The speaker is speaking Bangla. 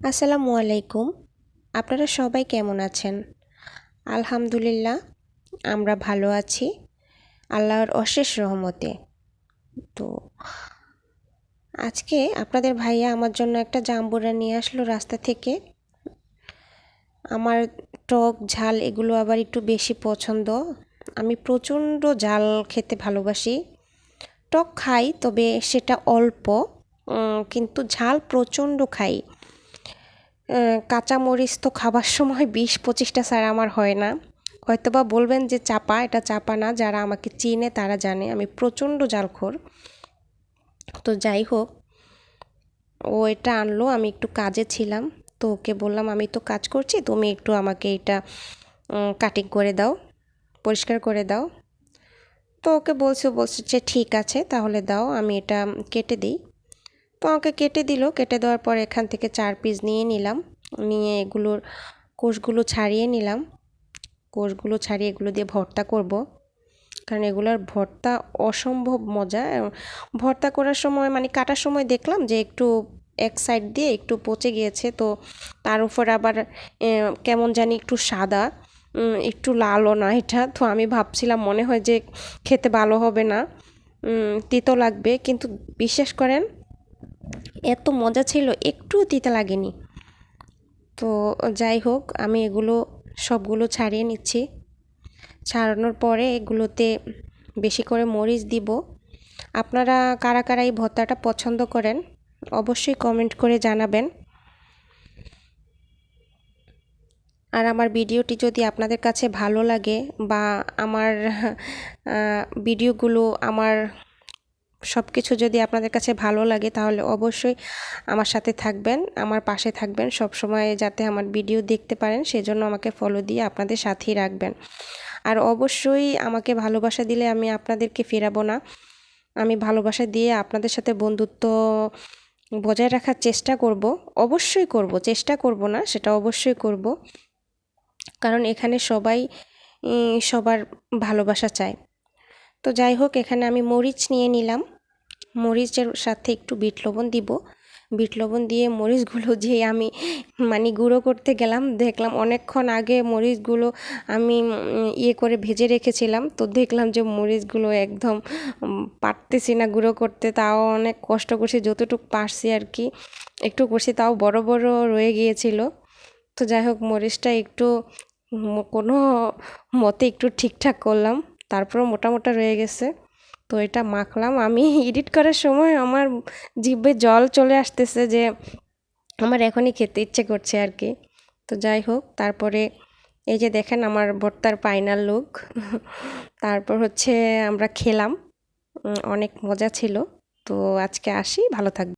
আসসালামু আলাইকুম। আপনারা সবাই কেমন আছেন? আলহামদুলিল্লাহ, আমরা ভালো আছি আল্লাহর অশেষ রহমতে। তো আজকে আপনাদের ভাইয়া আমার জন্য একটা জাম্বুরা নিয়ে আসলো রাস্তা থেকে। আমার টক ঝাল এগুলো আবার একটু বেশি পছন্দ। আমি প্রচণ্ড ঝাল খেতে ভালোবাসি। টক খাই, তবে সেটা অল্প, কিন্তু ঝাল প্রচণ্ড খাই। কাঁচামরিচ তো খাবার সময় 20-25টা ছাড়া আমার হয় না। হয়তোবা বলবেন যে চাপা, এটা চাপা না। যারা আমাকে চিনে তারা জানে আমি প্রচণ্ড জালখোর। তো যাই হোক, ও এটা আনলো, আমি একটু কাজে ছিলাম। তো ওকে বললাম আমি তো কাজ করছি, তুমি একটু আমাকে এটা কাটিং করে দাও, পরিষ্কার করে দাও। তো ওকে বলছে যে ঠিক আছে তাহলে দাও, আমি এটা কেটে দিই। তো আমাকে কেটে দিল। কেটে দেওয়ার পর এখান থেকে 4 পিস নিয়ে নিলাম। নিয়ে এগুলোর কোষগুলো ছাড়িয়ে নিলাম। কোষগুলো ছাড়িয়ে এগুলো দিয়ে ভর্তা করব, কারণ এগুলোর ভর্তা অসম্ভব মজা। ভর্তা করার সময় মানে কাটার সময় দেখলাম যে একটু এক সাইড দিয়ে একটু পচে গিয়েছে। তো তার উপর আবার কেমন জানি একটু সাদা, একটু লালও না এটা। তো আমি ভাবছিলাম মনে হয় যে খেতে ভালো হবে না, তিতো লাগবে, কিন্তু বিশ্বাস করেন এত মজা ছিল, একটুও তিতা লাগেনি। তো যাই হোক, আমি এগুলো সবগুলো ছাড়িয়ে নিচ্ছি। ছাড়ানোর পরে এগুলোতে বেশি করে মরিচ দিব। আপনারা কারা কারা এই ভর্তাটা পছন্দ করেন অবশ্যই কমেন্ট করে জানাবেন। আর আমার ভিডিওটি যদি আপনাদের কাছে ভালো লাগে, বা আমার ভিডিওগুলো, আমার সব কিছু যদি আপনাদের কাছে ভালো লাগে, তাহলে অবশ্যই আমার সাথে থাকবেন, আমার পাশে থাকবেন সব সময়, যাতে আমার ভিডিও দেখতে পারেন সেজন্য আমাকে ফলো দিয়ে আপনাদের সাথেই রাখবেন। আর অবশ্যই আমাকে ভালোবাসা দিলে আমি আপনাদেরকে ফেরাবো না। আমি ভালোবাসা দিয়ে আপনাদের সাথে বন্ধুত্ব বজায় রাখার চেষ্টা করব, অবশ্যই করব, চেষ্টা করব না সেটা অবশ্যই করব। কারণ এখানে সবাই সবার ভালোবাসা চায়। তো যাই হোক, এখানে আমি মরিচ নিয়ে নিলাম। মরিচের সাথে একটু বিট লবণ দিব। বিট লবণ দিয়ে মরিচগুলো যে আমি মানে গুঁড়ো করতে গেলাম, দেখলাম অনেকক্ষণ আগে মরিচগুলো আমি ইয়ে করে ভেজে রেখেছিলাম। তো দেখলাম যে মরিচগুলো একদম পারতেছি না গুঁড়ো করতে। তাও অনেক কষ্ট করছি, যতটুকু পারছি আর কি একটু করছি, তাও বড় বড় রয়ে গিয়েছিল। তো যাই হোক, মরিচটা একটু কোনো মতে একটু ঠিকঠাক করলাম, তারপরও মোটা মোটা রয়ে গেছে। তো এটা মাখলাম। আমি এডিট করার সময় আমার জিভে জল চলে আসতেছে যে আমার এখনই খেতে ইচ্ছে করছে আর কি। তো যাই হোক, তারপরে এই যে দেখেন আমার ভর্তার ফাইনাল লুক। তারপর হচ্ছে আমরা খেলাম, অনেক মজা ছিল। তো আজকে আসি, ভালো থাকবেন।